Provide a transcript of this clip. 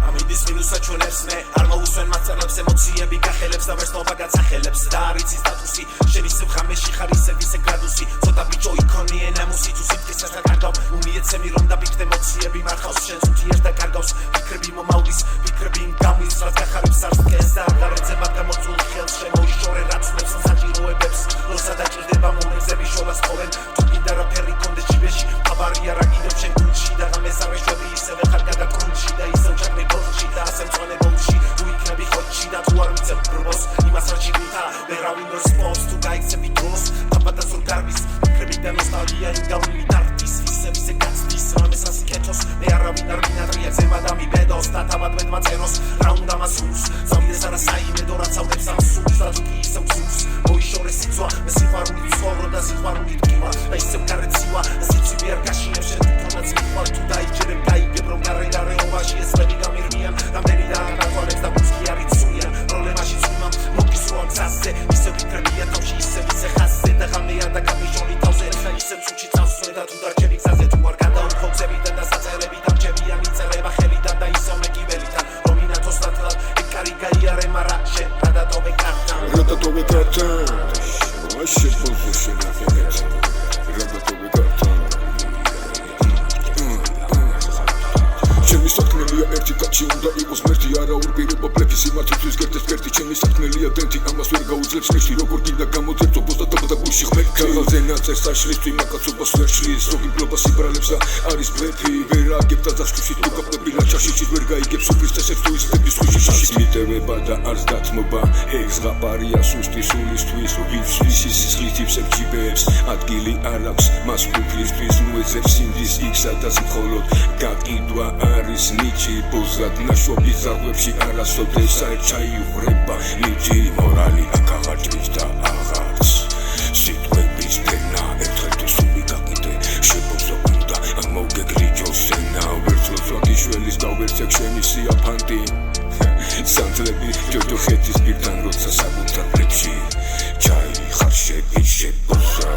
ამიდის მინუსა ჩვენებს მე არ მოусვენ მასწავლებს ემოციები გახელებს და ვერსნობა გაცახელებს და არ იცის სტატუსი შენ ისევ ხამეში ხარ ისევ ისე გრადუსი ცოტა ბიჭო იქონი ენამუსი თუ სიტყვისას დაკარგავ უმიეცემი რომ დაბიქთ ემოციები მარხავს შენს უთიერს და კარგავს ფიქრები მომავლის ფიქრები იმ გამის რაც გახარებს სარსკეს და აღარ ეძება გამოწულ ხელს შემოიშორე რაცნებს საჭიროებებს როცა დაჭირდება მომენტები შოლას ხოვენ თუ კიდე რაფერი კონდეს ჯიბეში აბარია რა კიდევ შენ გულში და ღამეს არ ეშვები ისევ ხარ გადაკრუნში და ისევ ჩაგდე გოლში და ასე მწვანე ბოლში თუ იქნები ხოჩი და თუ არ მიცემ ბრბოს იმას არ ჩიგუთა ვერავინ როს პოს თუ გაიქცები დროს დაბადა ზურ გარბის ფიქრები და ნოსტალგია იმ გავლილი დარტის ისევ ისე გაცდის რამეს ასიკეთოს მე არავინ არ მინატრია ზემა და მიბედოს და თავად მედმა წეროს რა უნდა მასულს ზავიდეს არა საიმედო რაც ავდებს ამ სულს და თუ კი ისევ გზურს მოიშორე სიცვა მე სიყვარული ცხოვრო და სიყვარული ტკივა და ისევ გარეცივა და სიცივე არ გაშინებ შენ თვითონაც მიხვალ თუ დაიჯერებ გაიგებ რომ გარეობაში ესლები გამირმიან რამდენი და ანაკვალებს და მუსკი არ იცვიან პრობლემაში წვიმამ მოგისროა გზაზე ისევ ფიქრებია თავში ისევ ისე ხაზზე და ღამეა და კაპიჟონი თავზე ისევ სუჩი წავსვე და თუ დარჩები გზაზე თუ არ გადაუხო გზებიდან და საწელები დამჭებია მიწერება ხელიდან და ისევ მეკიველიდან რომ ინათოს დათლად ეგ კარი გაიარე მარა შენ რა დატოვე კართან ვაშე ბოზო შენახეთ რა დატოვე კართან ჩემი საქმელია ერთი კაცი უნდა იყოს მერტი არა ურბირება ბლექი სიმართლისთვის გერდეს ფერტი ჩემი საქმელია დენტი ამას ვერ გაუძლებს ნეშტი როგორ გინდა გამოძებს ობოს და დაბა გულში ხმეთი ქაღალზე ნაწერს აშლის თუ იმაკაცობას ვერ შლის როგორ გლობა სიბრალებს და არის ბლეფი ვერ აგებ და დასკუში თუ გაფდები ლაჩაში ვერ გაიგებს უფლის წესებს თუ ისდების ხუში შაშის მიტევება და არს დათმობა ეგს ღაპარია სუსტი სულისთვის ვიცის ის სხლითივსებ ჯიბებს ადგილი არ აქვს მას უფლისთვის მოეძებს ინდის იქ სადაც მხოლოდ გაყიდვა არის ნიჭი ბოზად ნაშობის ზარღვებში არასოდეს არ ჩაიუღრება ნიჭი მორალი აქ აღარ ჭრის და აღარც სიტყვების ფენა ერთხელ თუ სული გაყიდე შებოზო უნდა ან მოგეგრიჯოს ენა ვერც ლოცვაგიშველის და ვერც ეგ შენი სიაფანტი სანთლები ჯოჯოხეთის პირთან როცა საკუთარ ფლებში ჩაიხარ შენი შებოზა